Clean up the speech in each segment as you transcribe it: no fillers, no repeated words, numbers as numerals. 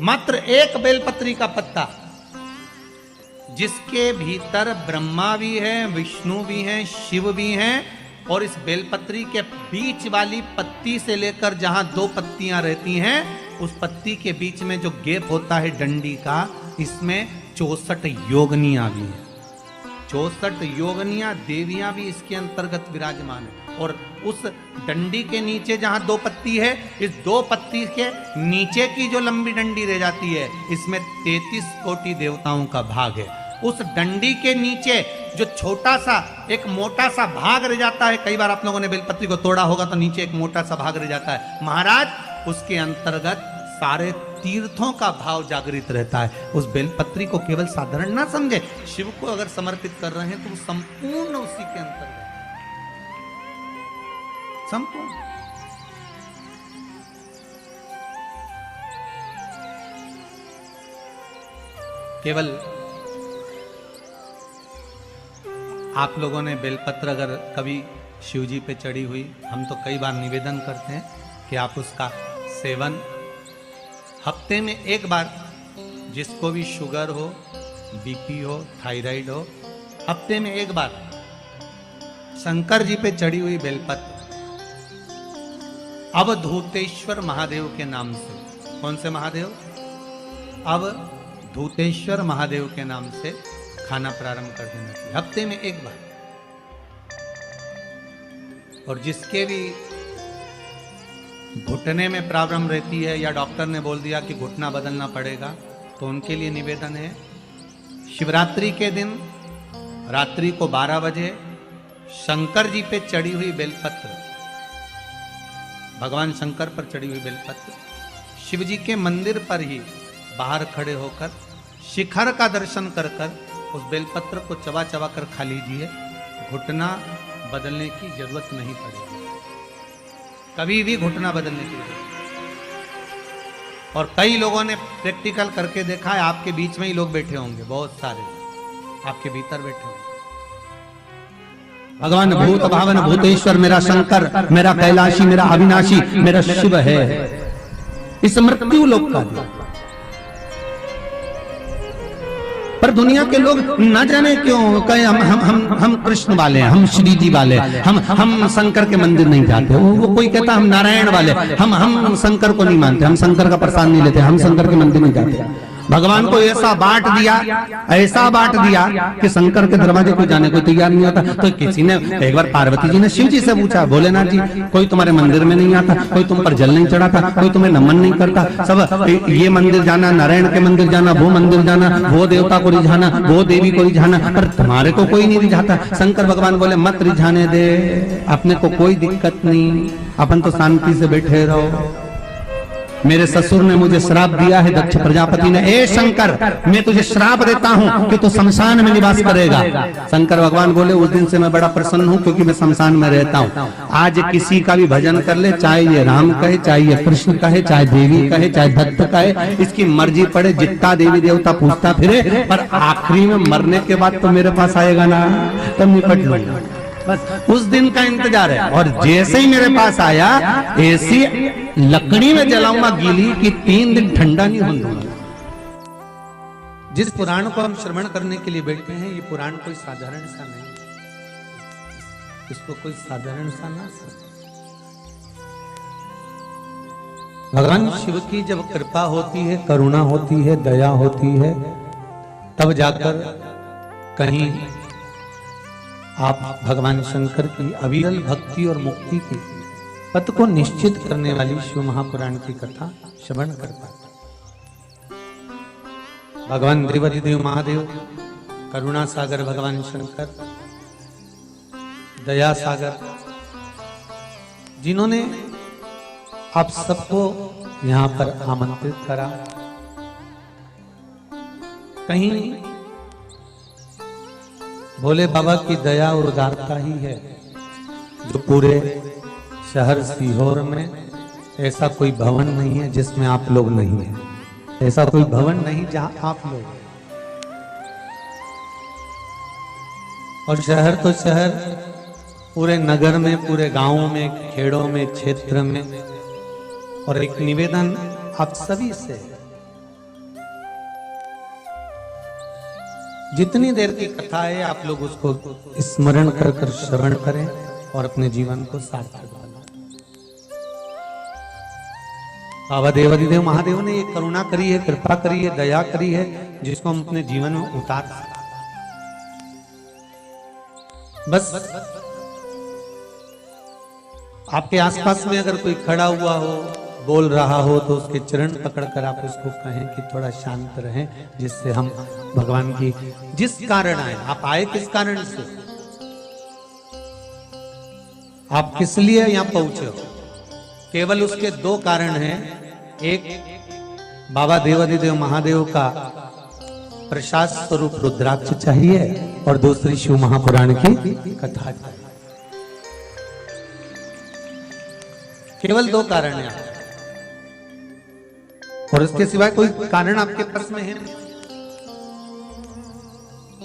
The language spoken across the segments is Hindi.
मात्र एक बेलपत्री का पत्ता, जिसके भीतर ब्रह्मा भी है, विष्णु भी हैं, शिव भी हैं, और इस बेलपत्री के बीच वाली पत्ती से लेकर जहां दो पत्तियां रहती हैं, उस पत्ती के बीच में जो गैप होता है डंडी का, इसमें 64 योगनियां भी हैं। 64 योगनियां देवियां भी इसके अंतर्गत विराजमान है। और उस डंडी के नीचे जहां दो पत्ती है, इस दो पत्ती के नीचे की जो लंबी डंडी रह जाती है, इसमें 33 कोटि देवताओं का भाग है। उस डंडी के नीचे जो छोटा सा एक मोटा सा भाग रह जाता है, कई बार आप लोगों ने बेलपत्री को तोड़ा होगा तो नीचे एक मोटा सा भाग रह जाता है महाराज, उसके अंतर्गत सारे तीर्थों का भाव जागृत रहता है। उस बेलपत्री को केवल साधारण ना समझे, शिव को अगर समर्पित कर रहे हैं तो संपूर्ण उसी के अंतर्गत, संपूर्ण। केवल आप लोगों ने बेलपत्र अगर कभी शिव जी पे चढ़ी हुई, हम तो कई बार निवेदन करते हैं कि आप उसका सेवन हफ्ते में एक बार, जिसको भी शुगर हो, बीपी हो, थायराइड हो, हफ्ते में एक बार शंकर जी पे चढ़ी हुई बेलपत्र अवधूतेश्वर महादेव के नाम से, कौन से महादेव? अवधूतेश्वर महादेव के नाम से खाना प्रारंभ कर देना चाहिए, हफ्ते में एक बार। और जिसके भी घुटने में प्रॉब्लम रहती है या डॉक्टर ने बोल दिया कि घुटना बदलना पड़ेगा, तो उनके लिए निवेदन है, शिवरात्रि के दिन रात्रि को 12 बजे शंकर जी पे चढ़ी हुई बेलपत्र, भगवान शंकर पर चढ़ी हुई बेलपत्र, शिव जी के मंदिर पर ही बाहर खड़े होकर शिखर का दर्शन कर कर उस बेलपत्र को चबा चबा कर खा लीजिए। घुटना बदलने की जरूरत नहीं पड़ेगी, कभी भी घुटना बदलने की जरूरत नहीं। और कई लोगों ने प्रैक्टिकल करके देखा है, आपके बीच में ही लोग बैठे होंगे, बहुत सारे आपके भीतर बैठे होंगे। भगवान भूत भावन भूतेश्वर मेरा शंकर, मेरा कैलाशी, मेरा अविनाशी, मेरा शिव है, इस मृत्यु लोक का। पर दुनिया के लोग न जाने क्यों कहे हम कृष्ण वाले हैं, हम श्री जी वाले हैं, हम शंकर के मंदिर नहीं जाते। वो कोई कहता हम नारायण वाले, हम शंकर को नहीं मानते, हम शंकर का प्रसाद नहीं लेते, हम शंकर के मंदिर नहीं जाते। भगवान को ऐसा बांट दिया, ऐसा बांट दिया कि शंकर के दरवाजे को जाने को तैयार नहीं होता। तो किसी ने एक बार पार्वती जी ने शिव जी से पूछा, भोलेनाथ जी कोई तुम्हारे मंदिर में नहीं आता, कोई तुम पर जल नहीं चढ़ाता, कोई तुम्हें नमन नहीं करता, सब ये मंदिर जाना, नारायण के मंदिर जाना, वो मंदिर जाना, वो देवता को रिझाना, वो देवी को रिझाना, पर तुम्हारे को कोई नहीं रिझाता। शंकर भगवान बोले मत रिझाने दे, अपने को कोई दिक्कत नहीं, अपन तो शांति से बैठे रहो। मेरे ससुर ने मुझे श्राप दिया है, दक्ष प्रजापति ने, ए शंकर मैं तुझे श्राप देता हूं कि तू शमशान में निवास करेगा। शंकर भगवान बोले उस दिन से मैं बड़ा प्रसन्न हूं, क्योंकि मैं शमशान में रहता हूं। आज किसी का भी भजन कर ले, चाहे ये राम कहे, चाहे ये कृष्ण कहे, चाहे देवी कहे, चाहे दत्त कहे, इसकी मर्जी पड़े, जितना देवी देवता पूछता फिरे, पर आखिरी में मरने के बाद तो मेरे पास आएगा ना, तब निपट लूंगा। बस उस दिन का इंतजार है। और जैसे ही मेरे पास आया, ऐसी लकड़ी में जलाऊंगा गीली कि 3 दिन ठंडा नहीं होने दूंगा। जिस पुराण को हम श्रवण करने के लिए बैठे हैं, ये पुराण कोई साधारण सा नहीं, इसको कोई साधारण सा ना समझे। भगवान शिव की जब कृपा होती है, करुणा होती है, दया होती है, तब जाकर कहीं आप भगवान शंकर की अविरल भक्ति और मुक्ति की पथ को निश्चित करने वाली शिव महापुराण की कथा श्रवण कर पाते। भगवान त्रिवती देव महादेव, करुणा सागर भगवान शंकर, दया सागर, जिन्होंने आप सबको यहां पर आमंत्रित करा, कहीं भोले बाबा की दया और उदारता ही है जो पूरे शहर सीहोर में ऐसा कोई भवन नहीं है जिसमें आप लोग नहीं है, ऐसा कोई भवन नहीं जहां आप लोग हैं। और शहर तो शहर, पूरे नगर में, पूरे गांवों में, खेड़ों में, क्षेत्र में। और एक निवेदन आप सभी से, जितनी देर की कथा है आप लोग उसको स्मरण कर कर श्रवण करें और अपने जीवन को सार्थक बनाएं। बाबा देवाधिदेव महादेव ने ये करुणा करी है, कृपा करी है, दया करी है, जिसको हम अपने जीवन में उतार सकते। बस आपके आसपास में अगर कोई खड़ा हुआ हो, बोल रहा हो, तो उसके चरण पकड़कर आप उसको कहें कि थोड़ा शांत रहें, जिससे हम भगवान की जिस कारण आए, आप आए किस कारण से, आप किस लिए यहां पहुंचे हो, केवल उसके दो कारण हैं। एक बाबा देवाधिदेव महादेव का प्रसाद स्वरूप रुद्राक्ष चाहिए और दूसरी शिव महापुराण की कथा चाहिए। केवल दो कारण हैं और इसके सिवाय कोई कारण आपके पास में है नहीं।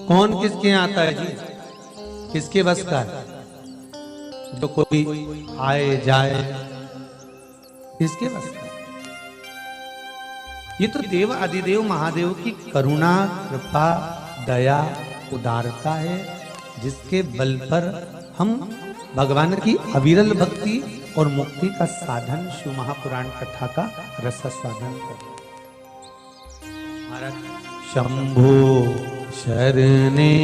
कौन किसके यहाँ आता है जी, किसके बस का है? जो कोई आए जाए, किसके बस का? ये तो देव अधिदेव महादेव की करुणा, कृपा, दया, उदारता है, जिसके बल पर हम भगवान की अविरल भक्ति और मुक्ति का साधन शिव महापुराण कथा का रस स्वादन करते। शंभो शरणे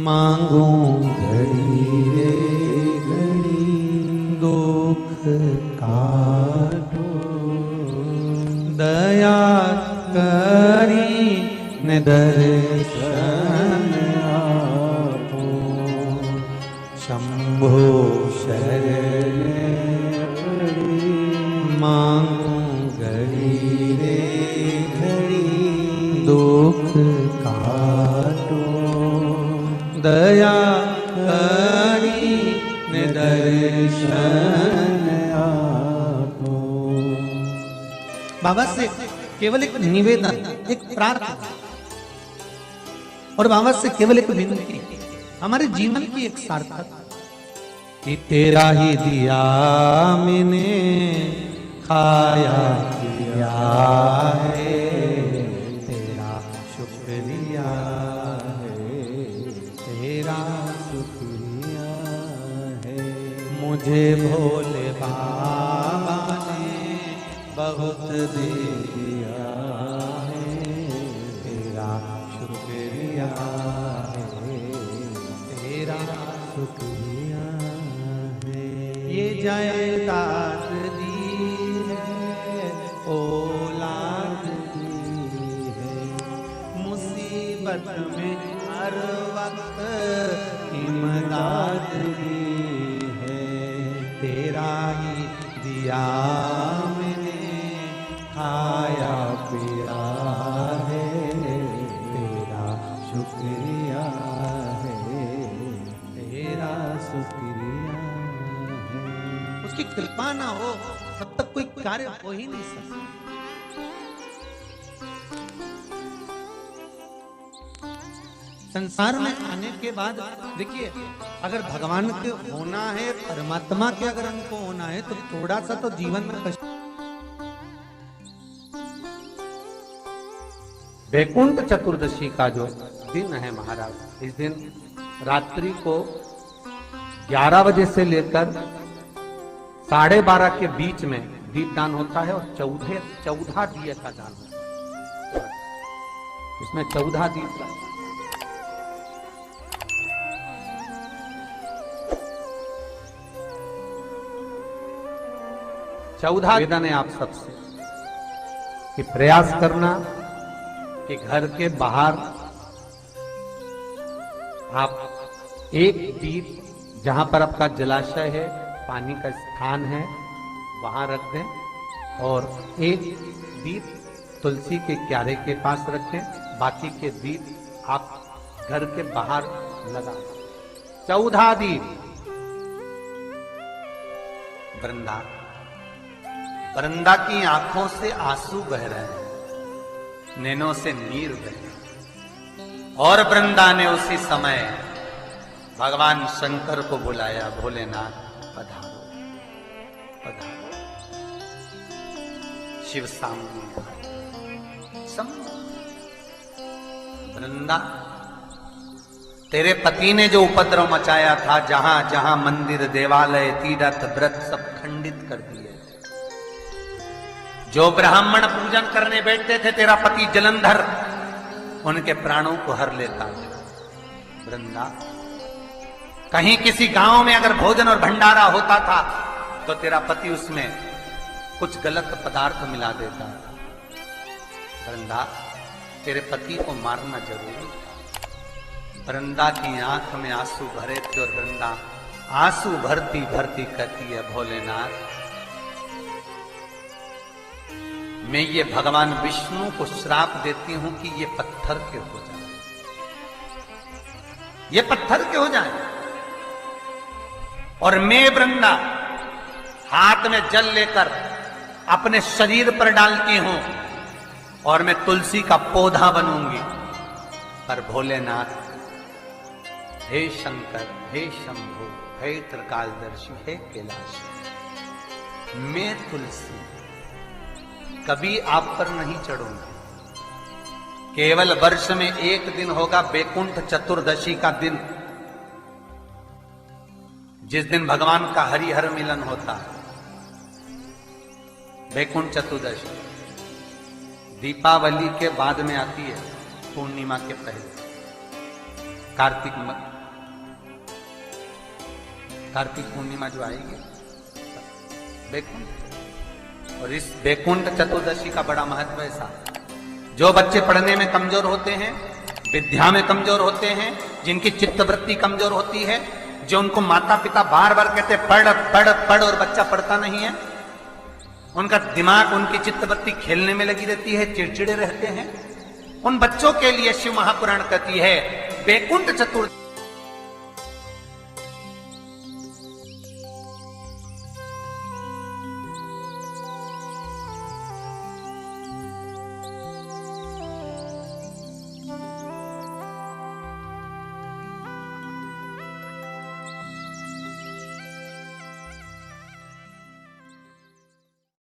मांगू घड़ी रे घड़ी, दुख काटो दया करी ने दर्शन आपो। शंभो शरणे मांगू घड़ी रे घड़ी, दुख काटो दया करी ने दर्शन आपो। बाबा से केवल एक निवेदन, एक प्रार्थना और बाबा से केवल एक विनती, हमारे जीवन की एक सार्थक कि तेरा ही दिया मैंने खाया पिया है, तेरा शुक्रिया है, तेरा शुक्रिया है। मुझे भोले बाबा ने बहुत दे दिया है, तेरा शुक्रिया है, तेरा शुक्रिया है। ये जायदाद दी है, औलाद दी है, मुसीबत में हर वक्त इमदाद दी है। तेरा ही दिया मैंने खाया पिया है, तेरा शुक्रिया है, तेरा शुक्रिया है। उसकी कृपा ना हो तब तक कोई कार्य हो ही नहीं सकता। संसार में आने के बाद देखिए, अगर भगवान के होना है, परमात्मा के अगर हमको होना है, तो थोड़ा सा तो जीवन में कष्ट। वैकुंठ चतुर्दशी का जो दिन है महाराज, इस दिन रात्रि को 11 बजे से लेकर 12:30 के बीच में दीपदान होता है और 14 दिए का दान होता है। इसमें 14 दीप का 14 निवेदन है आप सबसे कि प्रयास करना कि घर के बाहर आप एक दीप, जहां पर आपका जलाशय है, पानी का स्थान है, वहां रख दें और एक दीप तुलसी के क्यारे के पास रखें। बाकी के दीप आप घर के बाहर लगा दें। 14 दीप। वृंदा की आंखों से आंसू बह रहे हैं, नैनों से नीर बह रहे, और वृंदा ने उसी समय भगवान शंकर को बुलाया, भोलेनाथ पधारो पधारो। शिव सामने वृंदा, तेरे पति ने जो उपद्रव मचाया था, जहां जहां मंदिर देवालय तीर्थ व्रत सब खंडित कर दिए। जो ब्राह्मण पूजन करने बैठते थे तेरा पति जलंधर, उनके प्राणों को हर लेता। वृंदा, कहीं किसी गांव में अगर भोजन और भंडारा होता था तो तेरा पति उसमें कुछ गलत पदार्थ मिला देता। वृंदा, तेरे पति को मारना जरूरी था। वृंदा की आंख में आंसू भरे थे और वृंदा आंसू भरती भरती कहती है, भोलेनाथ, मैं ये भगवान विष्णु को श्राप देती हूं कि ये पत्थर के हो जाए, ये पत्थर के हो जाए। और मैं वृंदा हाथ में जल लेकर अपने शरीर पर डालती हूं और मैं तुलसी का पौधा बनूंगी। पर भोलेनाथ, हे शंकर, हे शंभु, हे त्रिकालदर्शी, हे कैलाश, मैं तुलसी कभी आप पर नहीं चढ़ूंगा। केवल वर्ष में एक दिन होगा बैकुंठ चतुर्दशी का दिन, जिस दिन भगवान का हरिहर मिलन होता है। बैकुंठ चतुर्दशी दीपावली के बाद में आती है, पूर्णिमा के पहले, कार्तिक पूर्णिमा जो आएगी बैकुंठ। और इस बैकुंठ चतुर्दशी का बड़ा महत्व है साहब। जो बच्चे पढ़ने में कमजोर होते हैं, विद्या में कमजोर होते हैं, जिनकी चित्तवृत्ति कमजोर होती है, जो उनको माता पिता बार बार कहते पढ़ पढ़ पढ़ और बच्चा पढ़ता नहीं है, उनका दिमाग, उनकी चित्तवृत्ति खेलने में लगी रहती है, चिड़चिड़े रहते हैं, उन बच्चों के लिए शिव महापुराण कहती है बैकुंठ चतुर्दशी